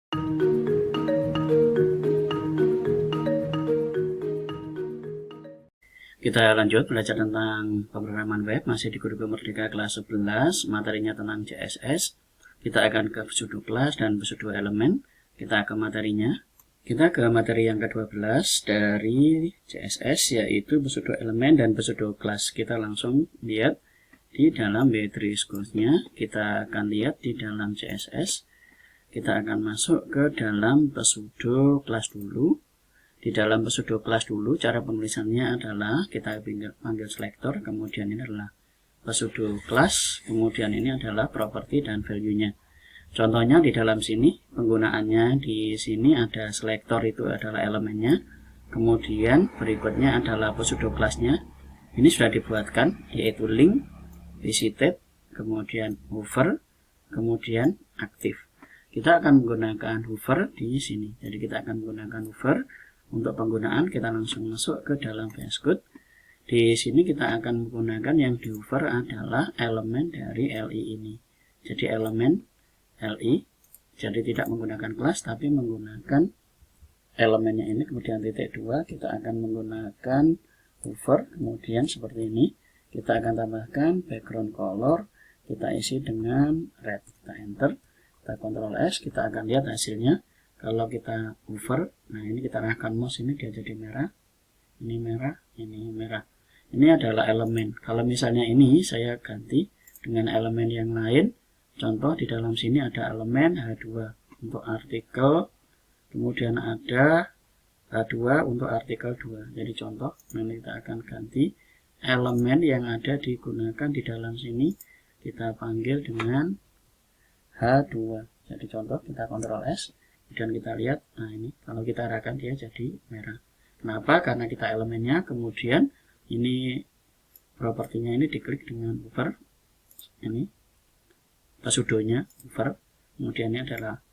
Kita lanjut belajar tentang pemrograman web, masih di Guru Merdeka kelas 11, materinya tentang CSS. Kita akan ke pseudo class dan pseudo element. Kita ke materinya. Kita ke materi yang ke-12 dari CSS, yaitu pseudo element dan pseudo class. Kita langsung lihat di dalam Visual Schools-nya. Kita akan lihat di dalam CSS. Kita akan masuk ke dalam pseudo class dulu. Di dalam pseudo class dulu, cara penulisannya adalah kita panggil selector, kemudian ini adalah pseudo class, kemudian ini adalah property dan value-nya. Contohnya di dalam sini, penggunaannya di sini ada selector, itu adalah elemennya, kemudian berikutnya adalah pseudo class-nya. Ini sudah dibuatkan, yaitu link, visited, kemudian hover, kemudian aktif. Kita akan menggunakan hover di sini, jadi kita akan menggunakan hover. Untuk penggunaan kita langsung masuk ke dalam VS Code. Di sini kita akan menggunakan yang di hover adalah elemen dari LI ini. Jadi elemen LI, jadi tidak menggunakan kelas tapi menggunakan elemennya ini. Kemudian titik 2 kita akan menggunakan hover, kemudian seperti ini. Kita akan tambahkan background color, kita isi dengan red. Kita enter, kita Ctrl S, kita akan lihat hasilnya. Kalau kita hover, nah ini kita arahkan mouse ini dia jadi merah, ini merah, ini merah. Ini adalah elemen. Kalau misalnya ini saya ganti dengan elemen yang lain, contoh di dalam sini ada elemen H2 untuk artikel, kemudian ada H2 untuk artikel 2. Jadi contoh, nanti kita akan ganti elemen yang ada digunakan di dalam sini, kita panggil dengan H2. Jadi contoh, kita Ctrl S. Dan kita lihat, nah ini kalau kita arahkan dia jadi merah. Kenapa? Karena kita elemennya, kemudian ini propertinya ini diklik dengan hover, ini pseudonya hover, kemudian ini adalah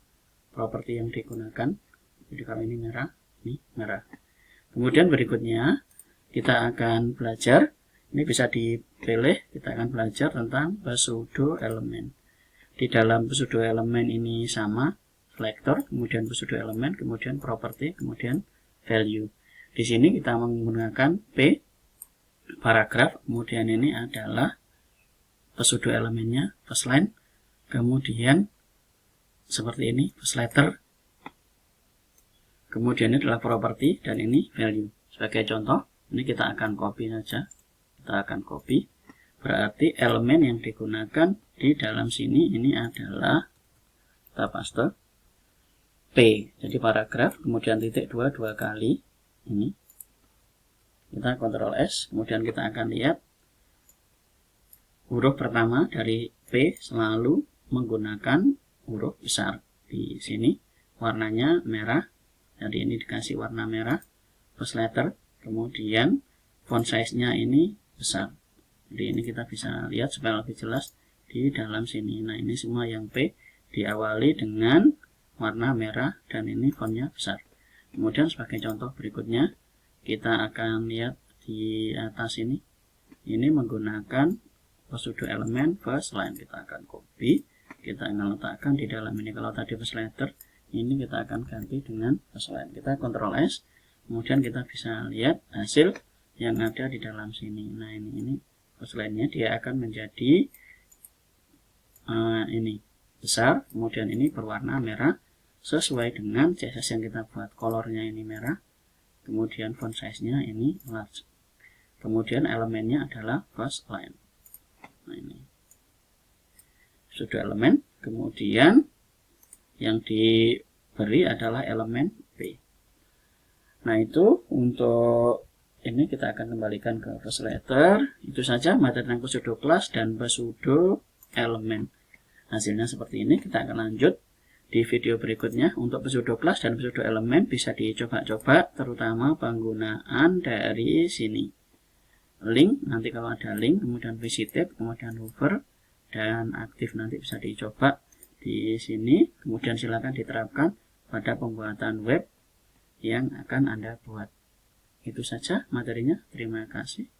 properti yang digunakan. Jadi kalau ini merah, ini merah. Kemudian berikutnya kita akan belajar, ini bisa dipilih, kita akan belajar tentang pseudo element. Di dalam pseudo element ini sama, selector, kemudian pseudo element, kemudian property, kemudian value. Di sini kita menggunakan P, paragraf, kemudian ini adalah pseudo elemennya, first line, kemudian seperti ini, first letter, kemudian ini adalah property, dan ini value. Sebagai contoh, ini kita akan copy saja, kita akan copy, berarti elemen yang digunakan di dalam sini ini adalah, kita paste, P, jadi paragraf, kemudian titik 2 dua kali, ini kita Ctrl S, kemudian kita akan lihat huruf pertama dari P selalu menggunakan huruf besar. Di sini warnanya merah, jadi ini dikasih warna merah, first letter, kemudian font size-nya ini besar. Jadi ini kita bisa lihat supaya lebih jelas di dalam sini. Nah ini semua yang P diawali dengan warna merah dan ini fontnya besar. Kemudian sebagai contoh berikutnya kita akan lihat di atas ini menggunakan pseudo elemen first line. Kita akan copy, kita akan letakkan di dalam ini. Kalau tadi first letter, ini kita akan ganti dengan first line. Kita Ctrl S, kemudian kita bisa lihat hasil yang ada di dalam sini. Nah ini first line-nya dia akan menjadi ini besar, kemudian ini berwarna merah sesuai dengan CSS yang kita buat. Colornya ini merah, kemudian font size-nya ini large, kemudian elemennya adalah first line. Nah ini sudah elemen, kemudian yang diberi adalah elemen P. Nah itu untuk ini kita akan kembalikan ke first letter. Itu saja materi tentang pseudo class dan pseudo element. Hasilnya seperti ini. Kita akan lanjut di video berikutnya. Untuk pseudo class dan pseudo element bisa dicoba-coba, terutama penggunaan dari sini. Link, nanti kalau ada link, kemudian visited, kemudian hover, dan aktif nanti bisa dicoba di sini. Kemudian silakan diterapkan pada pembuatan web yang akan Anda buat. Itu saja materinya. Terima kasih.